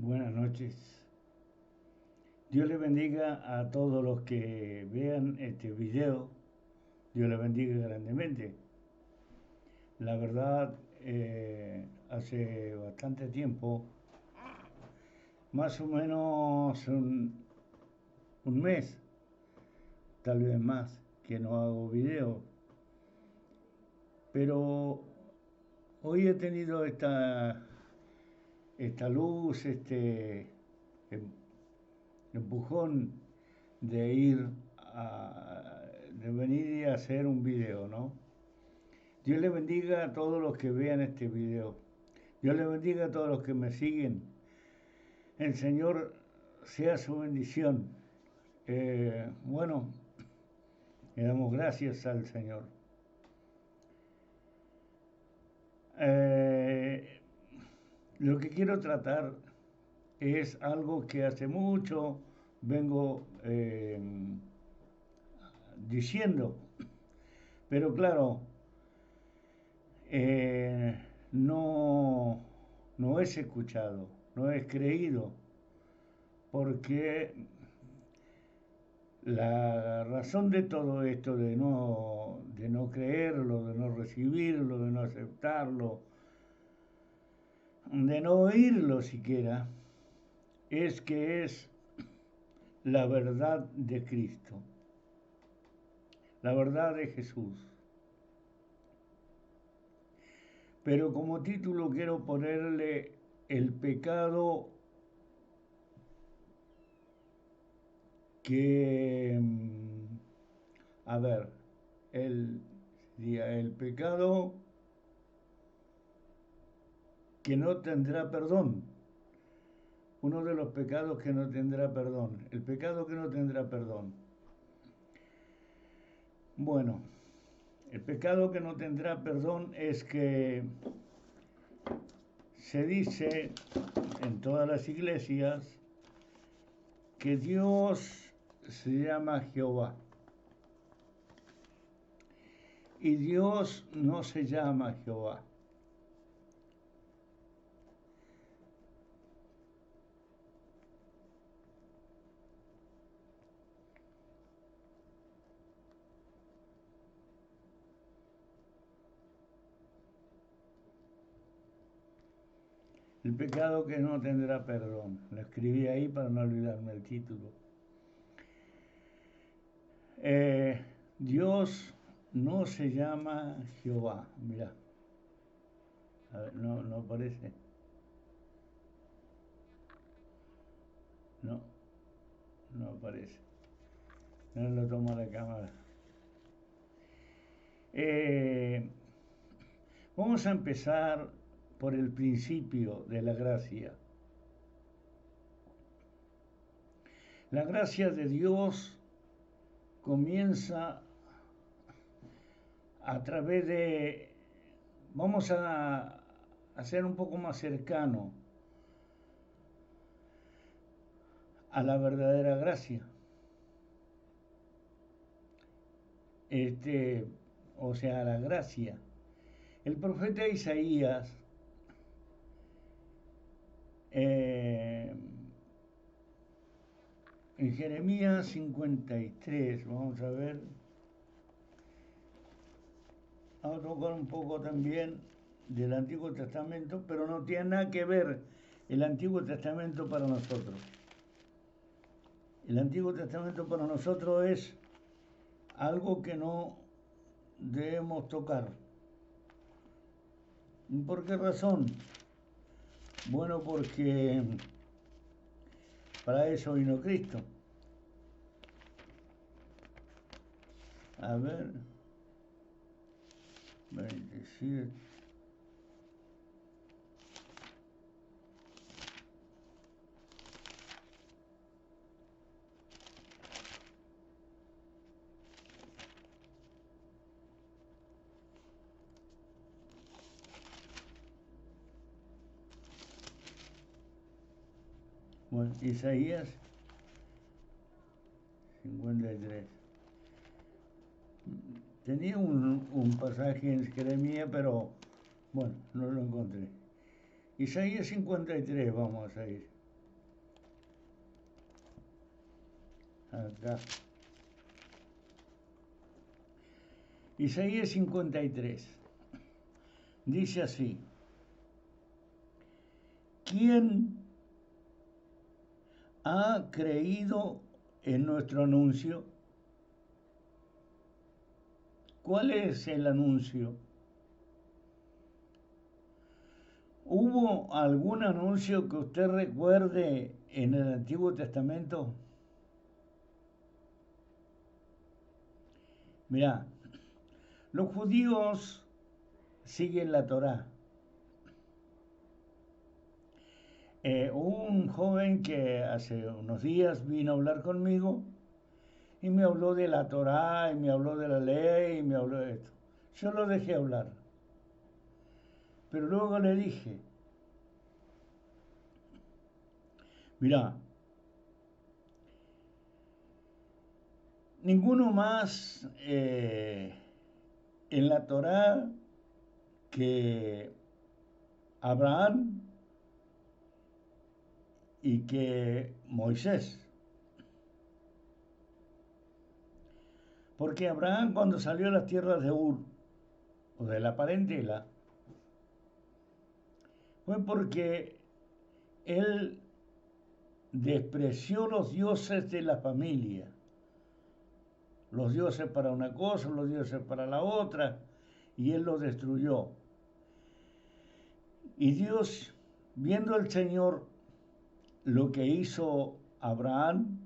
Buenas noches. Dios le bendiga a todos los que vean este video. Dios le bendiga grandemente. La verdad, hace bastante tiempo, más o menos un mes, tal vez más, que no hago video. Pero hoy he tenido esta luz, este empujón de de venir y hacer un video, ¿no? Dios le bendiga a todos los que vean este video. Dios le bendiga a todos los que me siguen. El Señor sea su bendición. Bueno, le damos gracias al Señor. Lo que quiero tratar es algo que hace mucho vengo diciendo, pero claro, no, no es escuchado, no es creído, porque la razón de todo esto, de no creerlo, de no recibirlo, de no aceptarlo, de no oírlo siquiera, es que es la verdad de Cristo, la verdad de Jesús. Pero como título quiero ponerle el pecado que, a ver, el pecado que no tendrá perdón. Uno de los pecados que no tendrá perdón. El pecado que no tendrá perdón. Bueno, el pecado que no tendrá perdón es que se dice en todas las iglesias que Dios se llama Jehová. Y Dios no se llama Jehová. El pecado que no tendrá perdón. Lo escribí ahí para no olvidarme el título. Dios no se llama Jehová. Mirá. A ver, no aparece. No aparece. No lo tomo la cámara. Vamos a empezar por el principio de la gracia. La gracia de Dios comienza a través de... Vamos a ser un poco más cercano a la verdadera gracia. O sea, a la gracia. El profeta Isaías en Jeremías 53, vamos a ver, vamos a tocar un poco también del Antiguo Testamento, pero no tiene nada que ver el Antiguo Testamento para nosotros. El Antiguo Testamento para nosotros es algo que no debemos tocar. ¿Por qué razón? Bueno, porque para eso vino Cristo. A ver, 27. Bueno, Isaías 53. Tenía un pasaje en Jeremías, pero bueno, no lo encontré. Isaías 53, vamos a ir. acá. Isaías 53. Dice así: ¿quién ha creído en nuestro anuncio? ¿Cuál es el anuncio? ¿Hubo algún anuncio que usted recuerde en el Antiguo Testamento? Mirá, los judíos siguen la Torá. Hubo un joven que hace unos días vino a hablar conmigo y me habló de la Torá y me habló de la ley y me habló de esto. Yo lo dejé hablar. Pero luego le dije, mirá, ninguno más en la Torá que Abraham y que Moisés. Porque Abraham, cuando salió a las tierras de Ur, o de la parentela, fue porque él despreció los dioses de la familia. Los dioses para una cosa, los dioses para la otra, y él los destruyó. Y Dios, viendo al Señor lo que hizo Abraham,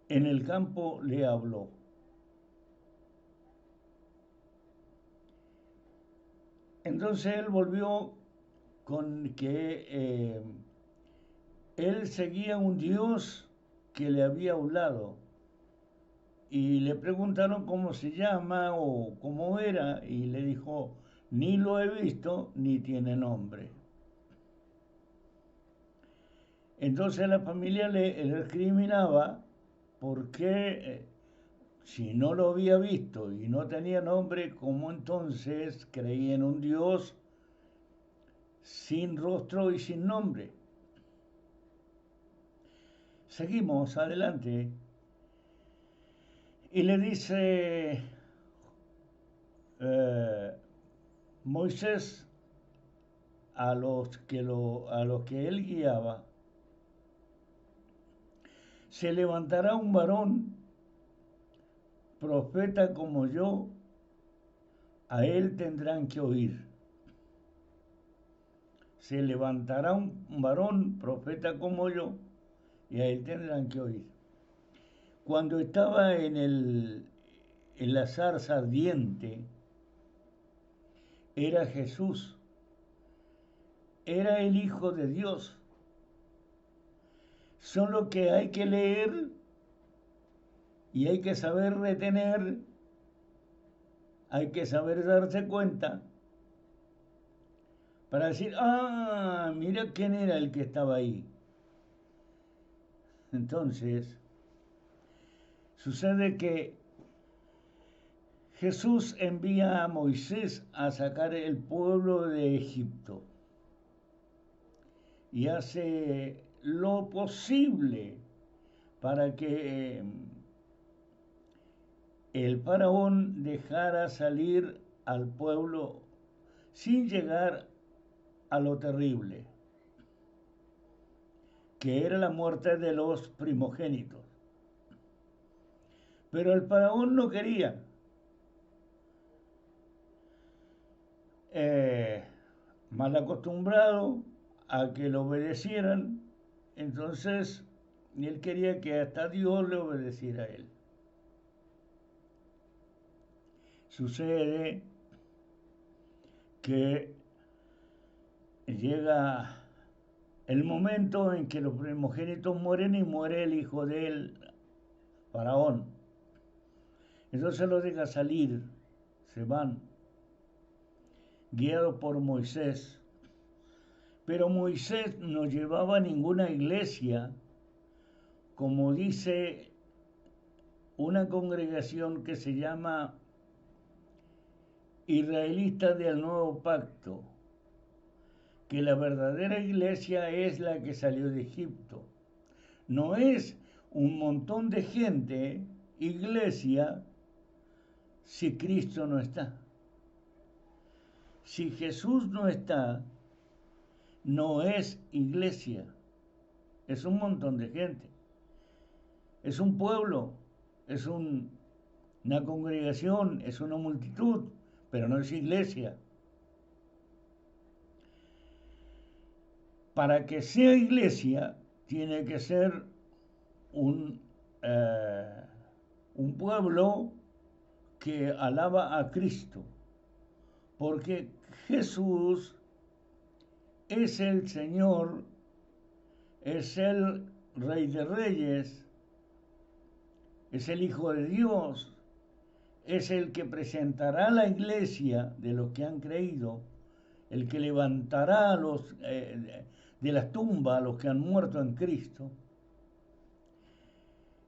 en el campo le habló. Entonces él volvió con que él seguía un Dios que le había hablado. Y le preguntaron cómo se llama o cómo era, y le dijo, ni lo he visto ni tiene nombre. Entonces la familia le recriminaba porque si no lo había visto y no tenía nombre, ¿cómo entonces creía en un Dios sin rostro y sin nombre? Seguimos adelante. Y le dice Moisés a los que él guiaba, se levantará un varón, profeta como yo, a él tendrán que oír. Se levantará un varón, profeta como yo, y a él tendrán que oír. Cuando estaba en la zarza ardiente, era Jesús, era el Hijo de Dios. Solo que hay que leer y hay que saber retener, hay que saber darse cuenta para decir, ah, mira quién era el que estaba ahí. Entonces, sucede que Jesús envía a Moisés a sacar el pueblo de Egipto y hace lo posible para que el faraón dejara salir al pueblo sin llegar a lo terrible, que era la muerte de los primogénitos. Pero el faraón no quería. Mal acostumbrado a que lo obedecieran, entonces él quería que hasta Dios le obedeciera a él. Sucede que llega el momento en que los primogénitos mueren y muere el hijo del faraón. Entonces los deja salir, se van, guiados por Moisés. Pero Moisés no llevaba ninguna iglesia, como dice una congregación que se llama Israelitas del Nuevo Pacto, que la verdadera iglesia es la que salió de Egipto. No es un montón de gente, iglesia, si Cristo no está. Si Jesús no está, no es iglesia, es un montón de gente. Es un pueblo, es una congregación, es una multitud, pero no es iglesia. Para que sea iglesia, tiene que ser un pueblo que alaba a Cristo, porque Jesús es el Señor, es el Rey de Reyes, es el Hijo de Dios, es el que presentará la iglesia de los que han creído, el que levantará a los, de las tumbas a los que han muerto en Cristo.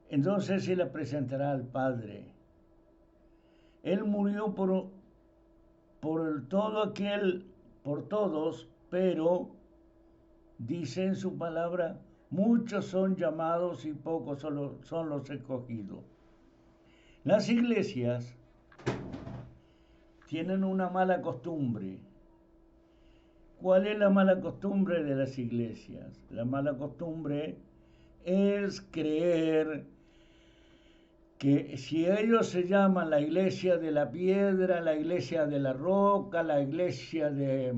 Entonces se la presentará al Padre. Él murió por todos, pero dice en su palabra, muchos son llamados y pocos son los escogidos. Las iglesias tienen una mala costumbre. ¿Cuál es la mala costumbre de las iglesias? La mala costumbre es creer que si ellos se llaman la iglesia de la piedra, la iglesia de la roca, la iglesia de,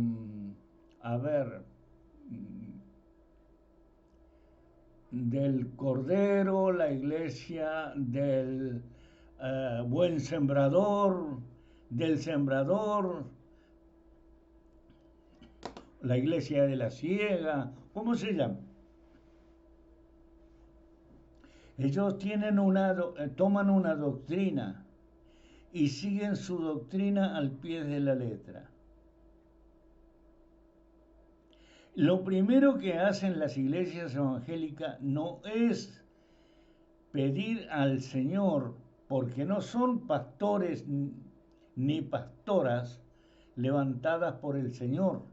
del Cordero, la iglesia del buen sembrador, del sembrador, la iglesia de la ciega, ¿cómo se llama? Ellos toman una doctrina y siguen su doctrina al pie de la letra. Lo primero que hacen las iglesias evangélicas no es pedir al Señor, porque no son pastores ni pastoras levantadas por el Señor,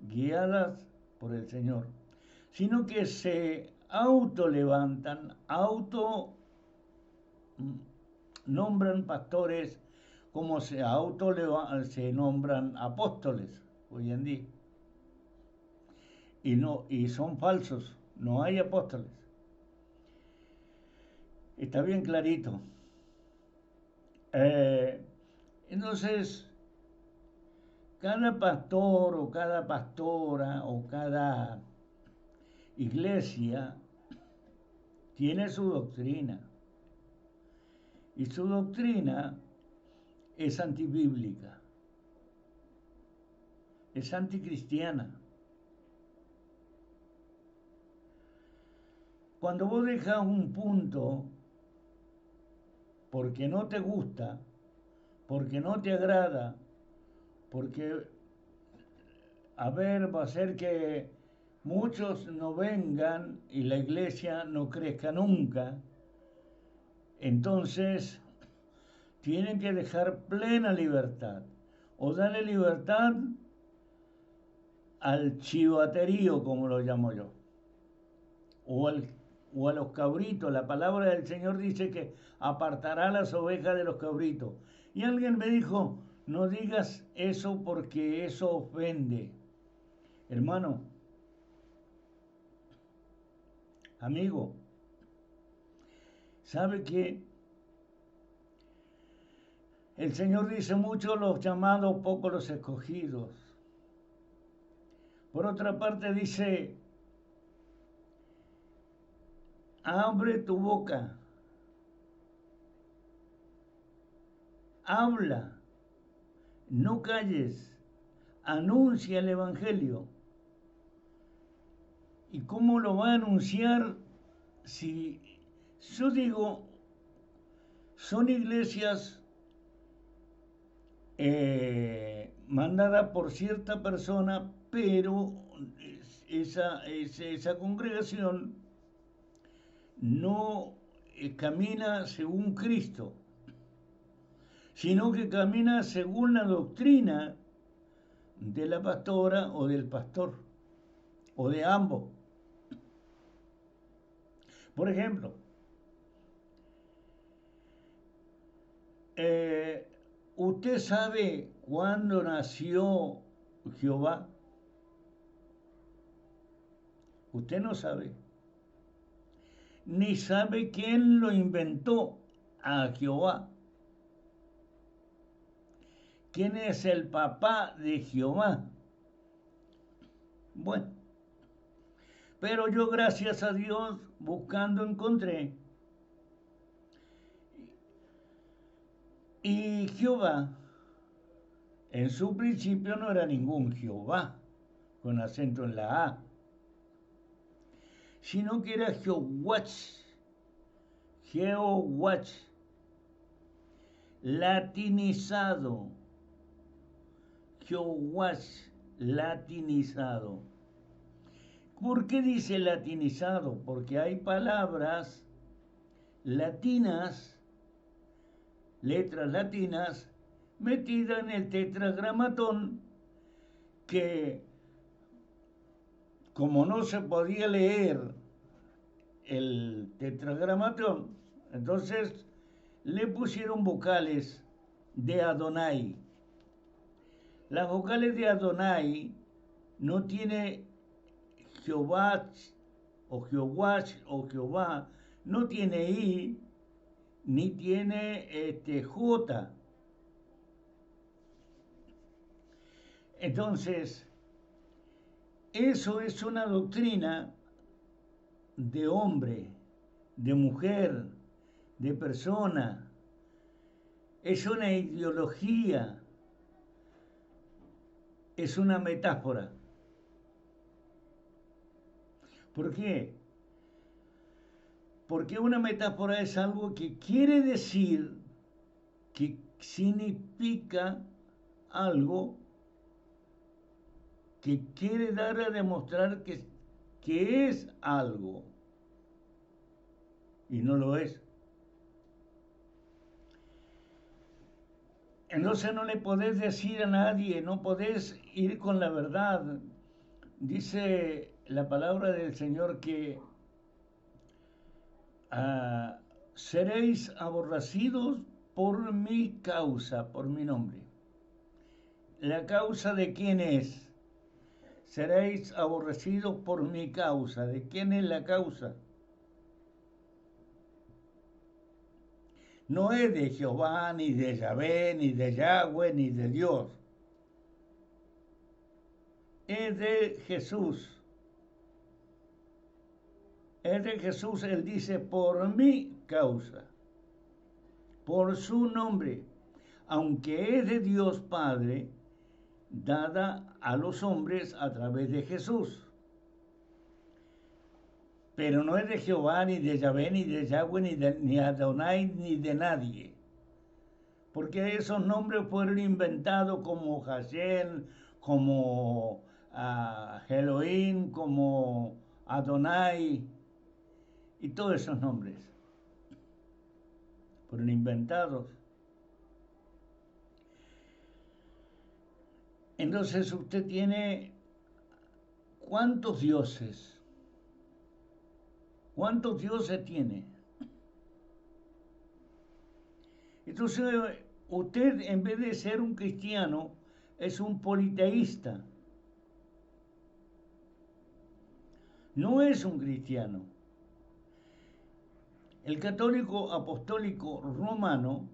guiadas por el Señor, sino que se autolevantan, nombran pastores como se nombran apóstoles hoy en día. Y son falsos, no hay apóstoles. Está bien clarito. Entonces, cada pastor o cada pastora o cada iglesia tiene su doctrina. Y su doctrina es antibíblica, es anticristiana. Cuando vos dejas un punto porque no te gusta, porque no te agrada, porque, va a ser que muchos no vengan y la iglesia no crezca nunca, entonces tienen que dejar plena libertad o darle libertad al chivaterío, como lo llamo yo, o a los cabritos. La palabra del Señor dice que apartará las ovejas de los cabritos. Y alguien me dijo, no digas eso porque eso ofende. Hermano, amigo, ¿sabe qué? El Señor dice mucho los llamados, pocos los escogidos. Por otra parte dice, abre tu boca, habla, no calles, anuncia el Evangelio. ¿Y cómo lo va a anunciar si yo digo, son iglesias mandadas por cierta persona, pero esa congregación no camina según Cristo, sino que camina según la doctrina de la pastora o del pastor, o de ambos. Por ejemplo, ¿usted sabe cuándo nació Jehová? Usted no sabe. Ni sabe quién lo inventó a Jehová. ¿Quién es el papá de Jehová? Bueno, pero yo gracias a Dios buscando encontré. Y Jehová, en su principio no era ningún Jehová, con acento en la A, sino que era Jehovach, Jehovach, latinizado, Jehovach, latinizado. ¿Por qué dice latinizado? Porque hay palabras latinas, letras latinas, metidas en el tetragramatón, que como no se podía leer el tetragramatón, entonces le pusieron vocales de Adonai. Las vocales de Adonai no tiene Jehová o Jehovach o Jehová, no tiene I ni tiene J. Entonces, eso es una doctrina de hombre, de mujer, de persona. Es una ideología, es una metáfora. ¿Por qué? Porque una metáfora es algo que quiere decir, que significa algo, que quiere dar a demostrar que es algo y no lo es. Entonces no le podés decir a nadie, no podés ir con la verdad. Dice la palabra del Señor que seréis aborrecidos por mi causa, por mi nombre. ¿La causa de quién es? Seréis aborrecidos por mi causa. ¿De quién es la causa? No es de Jehová, ni de Yahvé, ni de Yahweh, ni de Dios. Es de Jesús. Es de Jesús, él dice, por mi causa, por su nombre, aunque es de Dios Padre, dada a los hombres a través de Jesús. Pero no es de Jehová, ni de Yahvé, ni de Yahweh, ni de Adonai, ni de nadie. Porque esos nombres fueron inventados como Hashem, como Elohim, como Adonai, y todos esos nombres fueron inventados. Entonces usted tiene ¿cuántos dioses? ¿Cuántos dioses tiene? Entonces usted, en vez de ser un cristiano, es un politeísta. No es un cristiano. El católico apostólico romano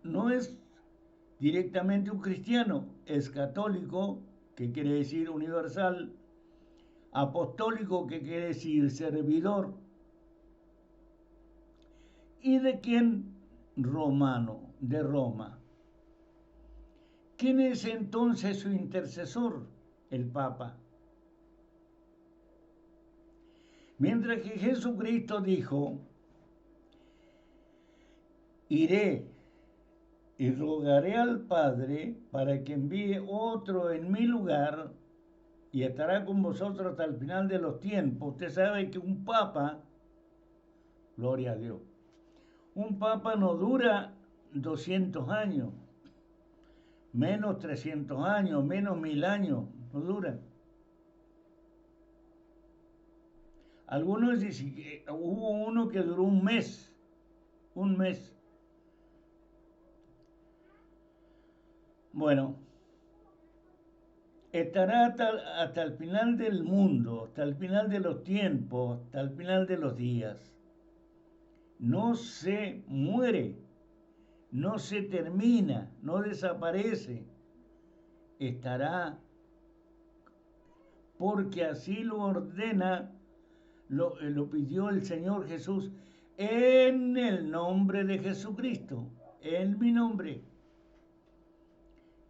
no es directamente un cristiano, es católico, que quiere decir universal, apostólico, que quiere decir servidor, y de quién? Romano, de Roma. ¿Quién es entonces su intercesor? El Papa. Mientras que Jesucristo dijo, iré y rogaré al Padre para que envíe otro en mi lugar y estará con vosotros hasta el final de los tiempos. Usted sabe que un papa, gloria a Dios, un papa no dura 200 años, menos 300 años, menos 1000 años, no dura. Algunos dicen que hubo uno que duró un mes, un mes. Bueno, estará hasta el final del mundo, hasta el final de los tiempos, hasta el final de los días. No se muere, no se termina, no desaparece. Estará porque así lo ordena, lo pidió el Señor Jesús en el nombre de Jesucristo, en mi nombre.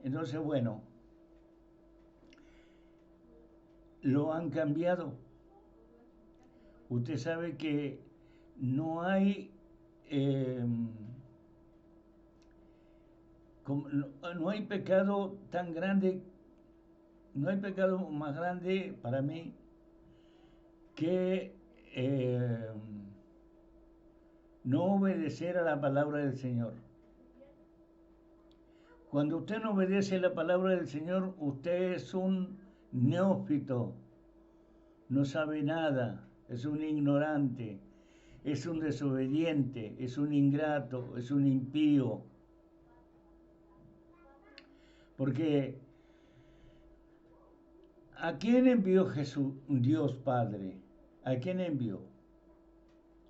Entonces, bueno, lo han cambiado. Usted sabe que no hay no hay pecado tan grande, no hay pecado más grande para mí que no obedecer a la palabra del Señor. Cuando usted no obedece la palabra del Señor, usted es un neófito, no sabe nada, es un ignorante, es un desobediente, es un ingrato, es un impío. Porque ¿a quién envió Jesús, Dios Padre? ¿A quién envió?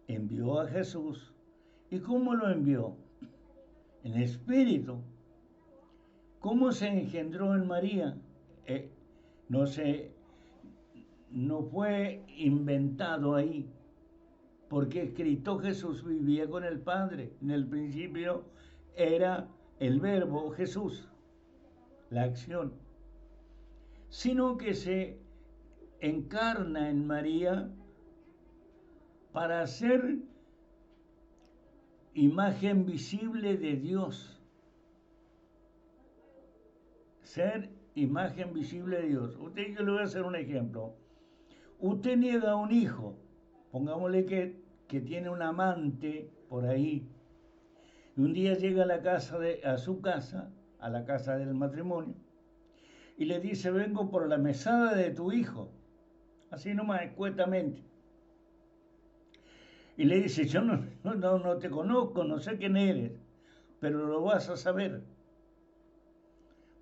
Envió a Jesús. ¿Y cómo lo envió? En espíritu. ¿Cómo se engendró en María? No no fue inventado ahí, porque Cristo Jesús vivía con el Padre. En el principio era el verbo Jesús, la acción, sino que se encarna en María para ser imagen visible de Dios. Ser imagen visible de Dios. Yo le voy a hacer un ejemplo. Usted niega a un hijo, pongámosle que tiene un amante por ahí, y un día llega a su casa, a la casa del matrimonio, y le dice, vengo por la mesada de tu hijo, así nomás, escuetamente. Y le dice, yo no te conozco, no sé quién eres, pero lo vas a saber.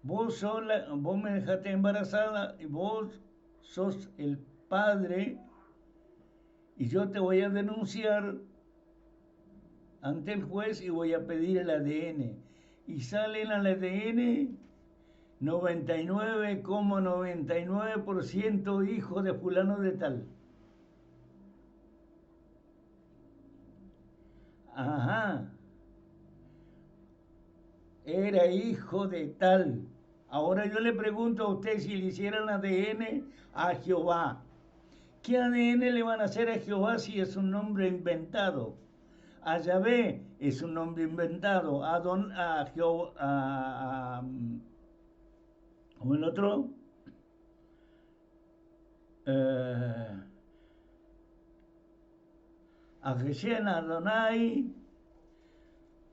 Vos me dejaste embarazada y vos sos el padre y yo te voy a denunciar ante el juez y voy a pedir el ADN. Y sale en el ADN 99,99% hijo de fulano de tal. Ajá. Era hijo de tal. Ahora yo le pregunto a usted si le hicieran ADN a Jehová. ¿Qué ADN le van a hacer a Jehová si es un nombre inventado? A Yahvé es un nombre inventado. A Jehová, ¿cómo el otro? A Geshen, a Adonai.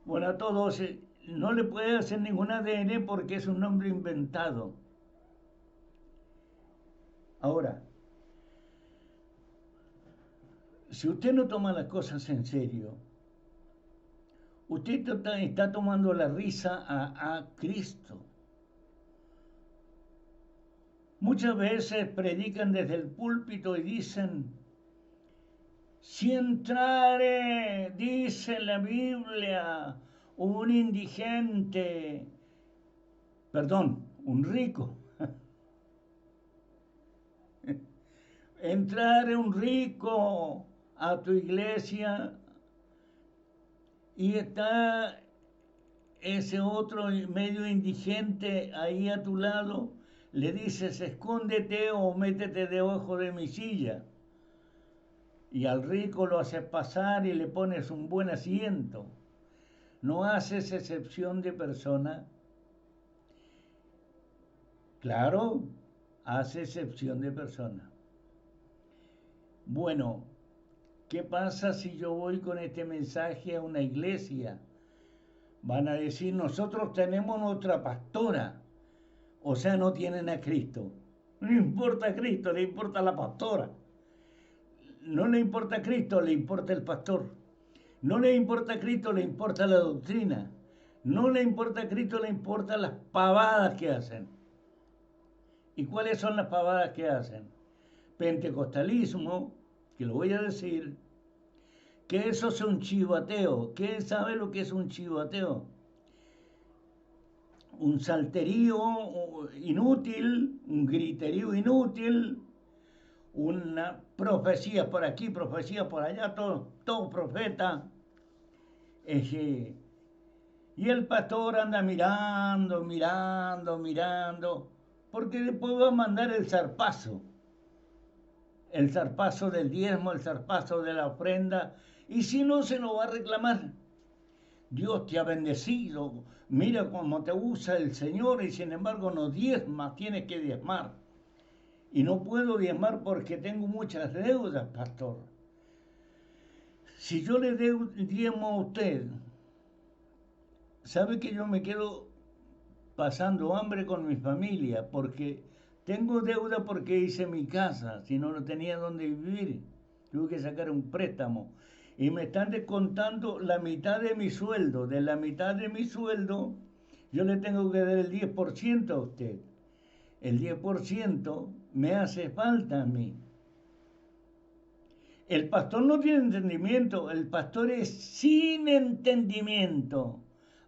Bueno, a todos no le puede hacer ningún ADN porque es un nombre inventado. Ahora, si usted no toma las cosas en serio, usted está tomando la risa a Cristo. Muchas veces predican desde el púlpito y dicen, si entrare, dice la Biblia, un indigente, perdón, un rico, entrare un rico a tu iglesia y está ese otro medio indigente ahí a tu lado, le dices, escóndete o métete debajo de mi silla. Y al rico lo haces pasar y le pones un buen asiento. No haces excepción de persona. Claro, hace excepción de persona. Bueno, ¿qué pasa si yo voy con este mensaje a una iglesia? Van a decir, nosotros tenemos nuestra pastora. O sea, no tienen a Cristo. No importa a Cristo, le importa a la pastora. no le importa a Cristo, le importa el pastor. No le importa a Cristo, le importa la doctrina. No le importa a Cristo, le importan las pavadas que hacen. ¿Y cuáles son las pavadas que hacen? Pentecostalismo, que lo voy a decir, que eso es un chivateo. ¿Qué sabe lo que es un chivateo? Un salterío inútil, un griterío inútil, una profecía por aquí, profecía por allá, todo profeta. Y el pastor anda mirando, mirando, mirando, porque después va a mandar el zarpazo del diezmo, el zarpazo de la ofrenda, y si no se lo va a reclamar. Dios te ha bendecido, mira cómo te usa el Señor y sin embargo no diezmas, tienes que diezmar. Y no puedo diezmar porque tengo muchas deudas, pastor. Si yo le diezmo a usted, sabe que yo me quedo pasando hambre con mi familia porque tengo deuda porque hice mi casa, si no, no tenía dónde vivir. Tuve que sacar un préstamo. Y me están descontando la mitad de mi sueldo. De la mitad de mi sueldo, yo le tengo que dar el 10% a usted. El 10% me hace falta a mí. El pastor no tiene entendimiento, el pastor es sin entendimiento.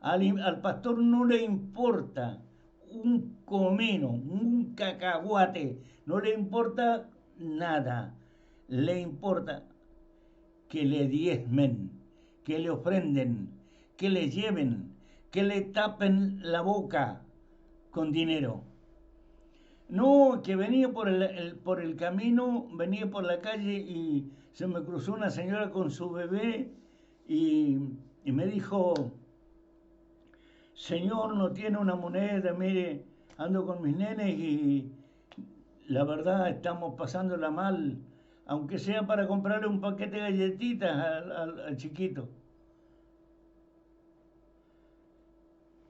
Al pastor no le importa un comino, un cacahuate, no le importa nada. Le importa que le diezmen, que le ofrenden, que le lleven, que le tapen la boca con dinero. No, que venía por el camino, venía por la calle y se me cruzó una señora con su bebé y, y me dijo, Señor, no tiene una moneda, mire, ando con mis nenes y la verdad estamos pasándola mal, aunque sea para comprarle un paquete de galletitas al chiquito.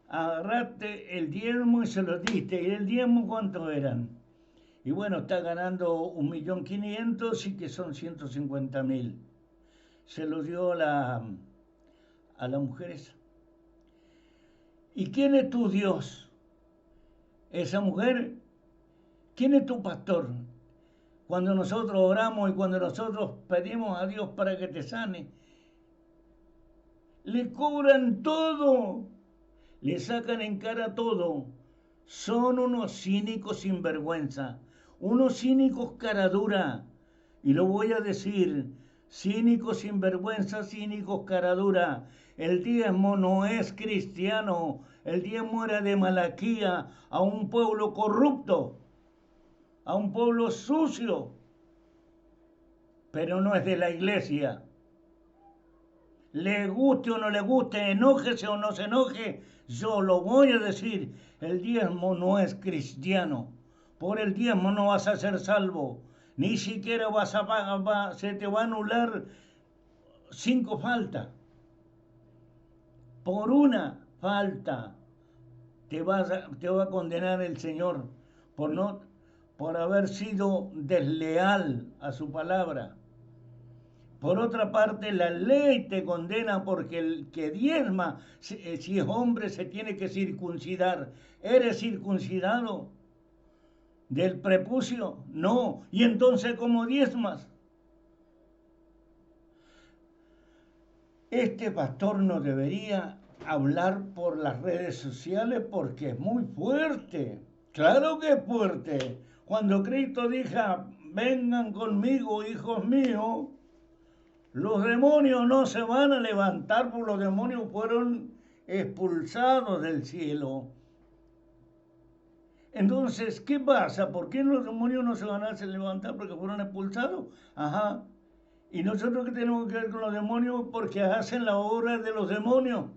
Agarraste el diezmo y se lo diste. ¿Y el diezmo cuánto eran? Y bueno, está ganando 1.500.000 y que son 150.000. Se lo dio a la mujer esa. ¿Y quién es tu Dios? Esa mujer. ¿Quién es tu pastor? Cuando nosotros oramos y cuando nosotros pedimos a Dios para que te sane, le cobran todo, le sacan en cara todo. Son unos cínicos sinvergüenza, unos cínicos cara dura. Y lo voy a decir, cínicos sinvergüenza, cínicos cara dura. El diezmo no es cristiano, el diezmo era de Malaquía a un pueblo corrupto, a un pueblo sucio, pero no es de la iglesia. Le guste o no le guste, enójese o no se enoje, yo lo voy a decir, el diezmo no es cristiano. Por el diezmo no vas a ser salvo, ni siquiera se te va a anular 5 faltas. Por una falta te va a condenar el Señor por haber sido desleal a su palabra. Por otra parte, la ley te condena porque el que diezma, si es hombre, se tiene que circuncidar. ¿Eres circuncidado del prepucio? No. ¿Y entonces cómo diezmas? Este pastor no debería hablar por las redes sociales porque es muy fuerte. Claro que es fuerte. Cuando Cristo dijo, vengan conmigo, hijos míos, los demonios no se van a levantar porque los demonios fueron expulsados del cielo. Entonces, ¿qué pasa? ¿Por qué los demonios no se van a levantar porque fueron expulsados? Ajá. ¿Y nosotros qué tenemos que ver con los demonios? Porque hacen la obra de los demonios.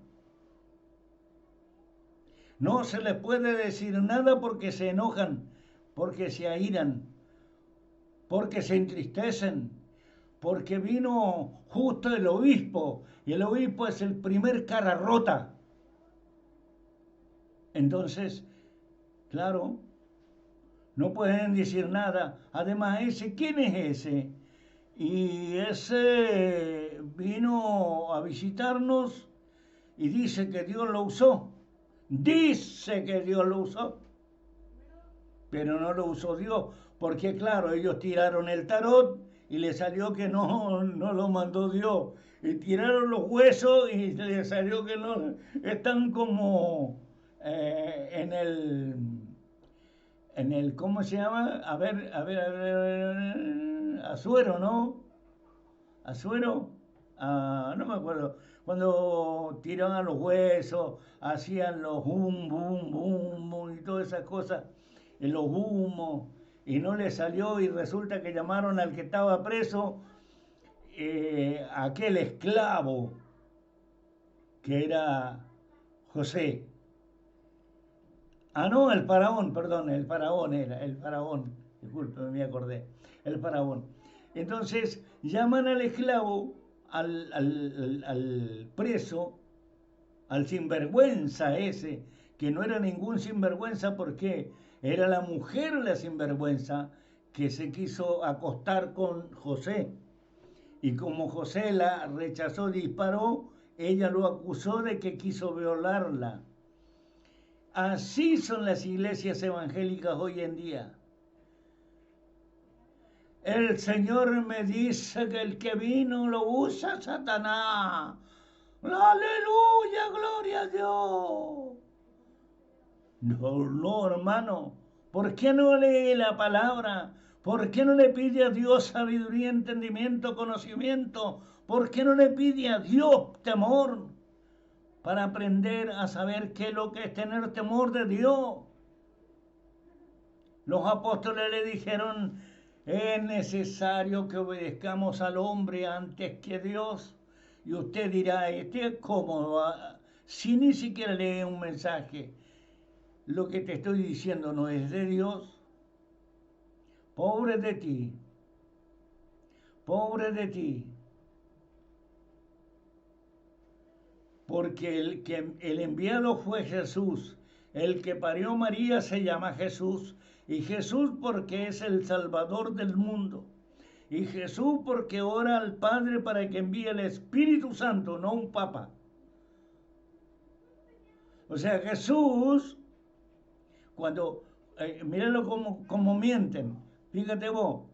No se les puede decir nada porque se enojan, porque se airan, porque se entristecen, porque vino justo el obispo, y el obispo es el primer cara rota. Entonces, claro, no pueden decir nada. Además, ¿quién es ese? Y ese vino a visitarnos y dice que Dios lo usó. Dice que Dios lo usó, pero no lo usó Dios, porque claro, ellos tiraron el tarot y le salió que no lo mandó Dios. Y tiraron los huesos y le salió que no. Están como en el, ¿cómo se llama? Azuero, ¿no? Azuero, no me acuerdo. Cuando tiraban los huesos, hacían los bum, bum, bum, bum y todas esas cosas, y los humos, y no le salió y resulta que llamaron al que estaba preso, aquel esclavo que era José. No, el faraón, perdón, el faraón era, el faraón, disculpe, me acordé, el faraón. Entonces llaman al esclavo, al preso, al sinvergüenza ese, que no era ningún sinvergüenza porque era la mujer la sinvergüenza que se quiso acostar con José. Y como José la rechazó, disparó, ella lo acusó de que quiso violarla. Así son las iglesias evangélicas hoy en día. El Señor me dice que el que vino lo usa Satanás. Aleluya, gloria a Dios. No, hermano. ¿Por qué no lee la palabra? ¿Por qué no le pide a Dios sabiduría, entendimiento, conocimiento? ¿Por qué no le pide a Dios temor para aprender a saber qué es lo que es tener temor de Dios? Los apóstoles le dijeron, es necesario que obedezcamos al hombre antes que a Dios. Y usted dirá, ¿cómo va? Si ni siquiera lee un mensaje, lo que te estoy diciendo no es de Dios. Pobre de ti, pobre de ti. Porque el enviado fue Jesús. El que parió María se llama Jesús. Y Jesús porque es el Salvador del mundo. Y Jesús porque ora al Padre para que envíe el Espíritu Santo, no un papa. O sea, Jesús, cuando, mírenlo como mienten. Fíjate vos,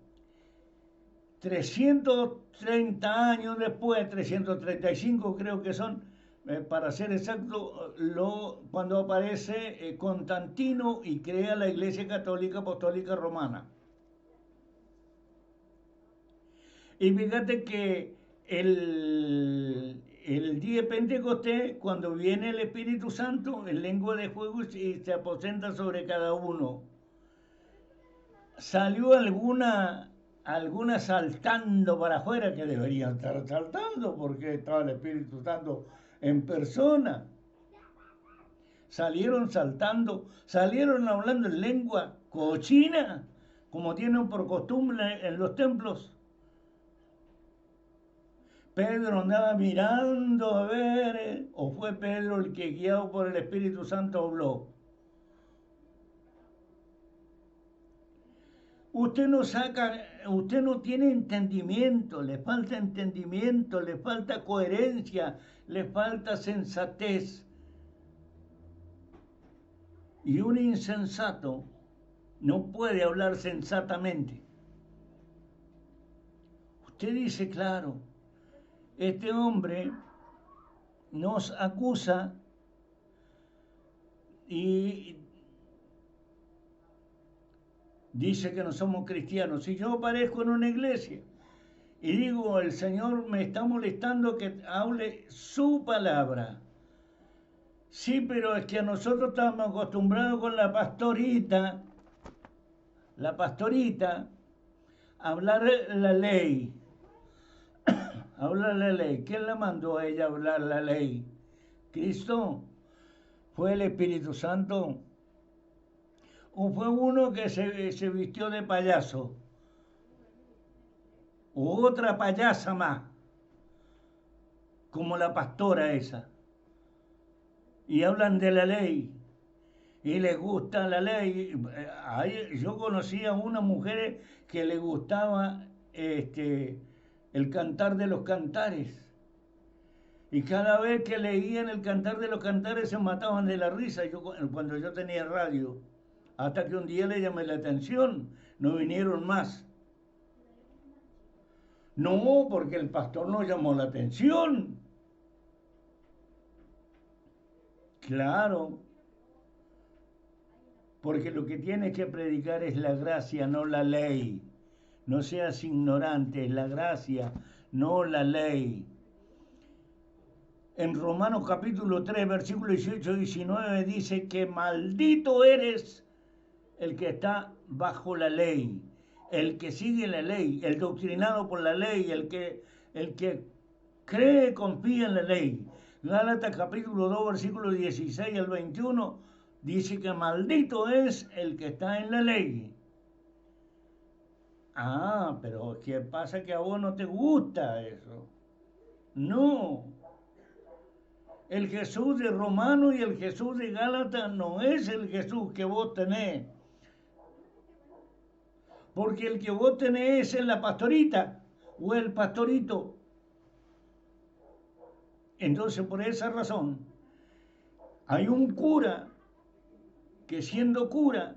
330 años después, 335 creo que son, para ser exacto, cuando aparece Constantino y crea la Iglesia Católica Apostólica Romana. Y fíjate que el día de Pentecostés, cuando viene el Espíritu Santo, en lengua de fuego y se aposenta sobre cada uno. Salió alguna saltando para afuera, que deberían estar saltando porque estaba el Espíritu Santo en persona. Salieron saltando, salieron hablando en lengua cochina, como tienen por costumbre en los templos. Pedro andaba mirando a ver, o fue Pedro el que guiado por el Espíritu Santo habló. Usted no tiene entendimiento, le falta entendimiento, le falta coherencia, le falta sensatez. Y un insensato no puede hablar sensatamente. Usted dice, claro, este hombre nos acusa y dice que no somos cristianos. Si yo aparezco en una iglesia y digo, el Señor me está molestando que hable su palabra. Sí, pero es que nosotros estamos acostumbrados con la pastorita, a hablar la ley. Hablar la ley. ¿Quién la mandó a ella a hablar la ley? ¿Cristo? ¿Fue el Espíritu Santo? ¿O fue uno que se vistió de payaso? ¿O otra payasa más? Como la pastora esa. Y hablan de la ley. Y les gusta la ley. Yo conocía a una mujer que le gustaba el Cantar de los Cantares. Y cada vez que leían el Cantar de los Cantares se mataban de la risa cuando yo tenía radio. Hasta que un día le llamé la atención, no vinieron más. No, porque el pastor no llamó la atención. Claro, porque lo que tienes que predicar es la gracia, no la ley. No seas ignorante, es la gracia, no la ley. En Romanos capítulo 3, versículo 18 y 19 dice que maldito eres el que está bajo la ley, el que sigue la ley, el doctrinado por la ley, el que cree, confía en la ley. Gálatas capítulo 2, versículo 16 al 21 dice que maldito es el que está en la ley. Ah, pero ¿qué pasa que a vos no te gusta eso? No. El Jesús de Romano y el Jesús de Gálatas no es el Jesús que vos tenés. Porque el que vos tenés es la pastorita o el pastorito. Entonces, por esa razón, hay un cura que siendo cura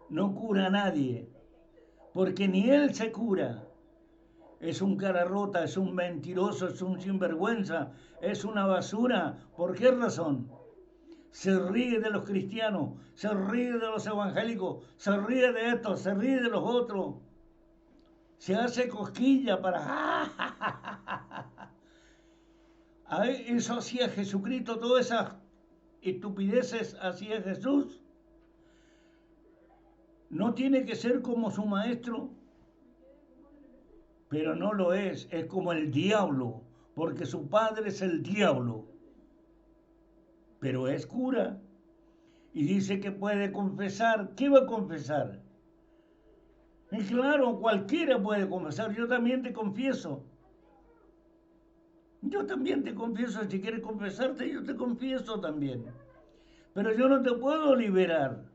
no cura a nadie, porque ni él se cura. Es un cara rota, es un mentiroso, es un sinvergüenza, es una basura. ¿Por qué razón? Se ríe de los cristianos, se ríe de los evangélicos, se ríe de estos, se ríe de los otros. Se hace cosquilla para... Eso hacía Jesucristo, todas esas estupideces hacía Jesús. No tiene que ser como su maestro, pero no lo es como el diablo, porque su padre es el diablo. Pero es cura y dice que puede confesar. ¿Qué va a confesar? Y claro, cualquiera puede confesar. Yo también te confieso. Yo también te confieso. Si quieres confesarte, yo te confieso también. Pero yo no te puedo liberar.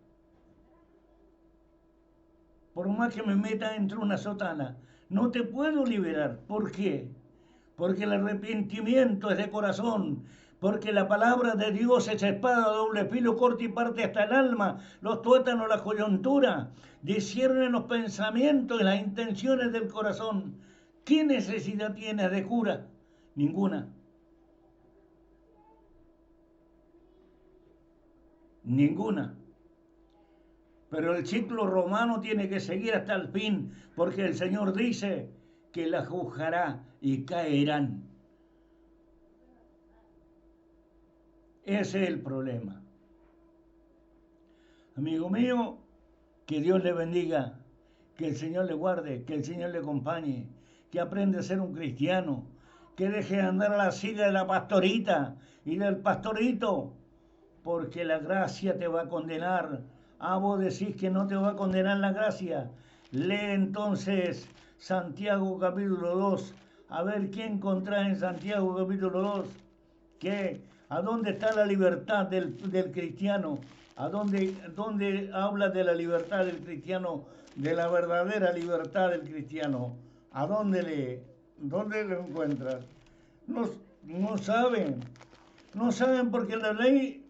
Por más que me meta entre una sotana, no te puedo liberar. ¿Por qué? Porque el arrepentimiento es de corazón. Porque la palabra de Dios es espada de doble filo, corta y parte hasta el alma, los tuétanos, la coyuntura, discierne los pensamientos y las intenciones del corazón. ¿Qué necesidad tienes de cura? Ninguna. Ninguna. Pero el ciclo romano tiene que seguir hasta el fin, porque el Señor dice que la juzgará y caerán. Ese es el problema. Amigo mío, que Dios le bendiga, que el Señor le guarde, que el Señor le acompañe, que aprenda a ser un cristiano, que deje de andar a la silla de la pastorita y del pastorito, porque la gracia te va a condenar. Vos decís que no te va a condenar la gracia. Lee entonces Santiago capítulo 2. A ver qué encontrás en Santiago capítulo 2. ¿A dónde está la libertad del cristiano? ¿Dónde habla de la libertad del cristiano? De la verdadera libertad del cristiano. ¿Dónde lo encuentras? No saben. No saben porque la ley...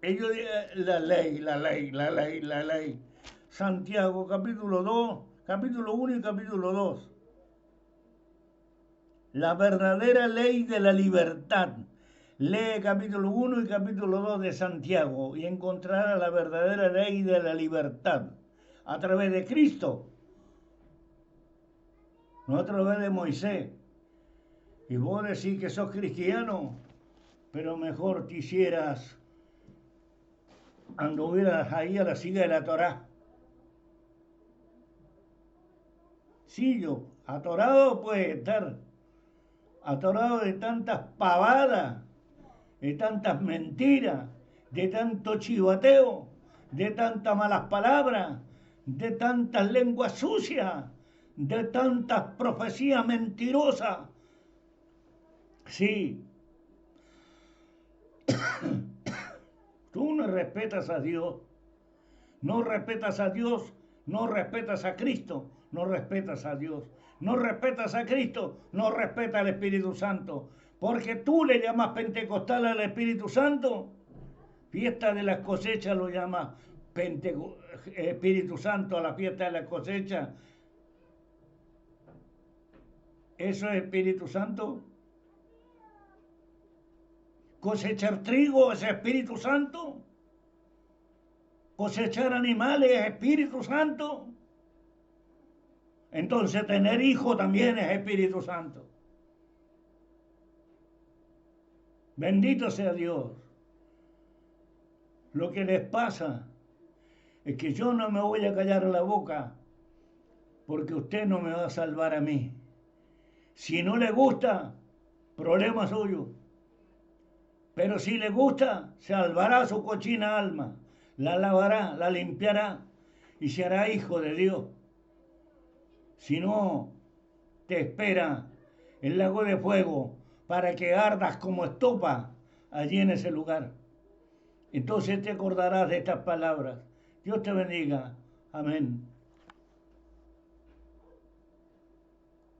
Ellos la ley. Santiago capítulo 2, capítulo 1 y capítulo 2. La verdadera ley de la libertad. Lee capítulo 1 y capítulo 2 de Santiago y encontrará la verdadera ley de la libertad a través de Cristo, no a través de Moisés. Y vos decís que sos cristiano, pero mejor te hicieras, anduvieras ahí a la silla de la Torá. Sí, yo, atorado puede estar, atorado de tantas pavadas, de tantas mentiras, de tanto chivateo, de tantas malas palabras, de tantas lenguas sucias, de tantas profecías mentirosas. Sí, tú no respetas a Dios, no respetas a Dios, no respetas a Cristo, no respetas a Dios, no respetas a Cristo, no respetas al Espíritu Santo. Porque tú le llamas pentecostal al Espíritu Santo. Fiesta de las cosechas lo llamas Espíritu Santo a la fiesta de las cosechas. ¿Eso es Espíritu Santo? ¿Cosechar trigo es Espíritu Santo? ¿Cosechar animales es Espíritu Santo? Entonces tener hijos también es Espíritu Santo. Bendito sea Dios. Lo que les pasa es que yo no me voy a callar la boca porque usted no me va a salvar a mí. Si no le gusta, problema suyo. Pero si le gusta, salvará su cochina alma, la lavará, la limpiará y se hará hijo de Dios. Si no, te espera el lago de fuego para que ardas como estopa allí en ese lugar. Entonces te acordarás de estas palabras. Dios te bendiga. Amén.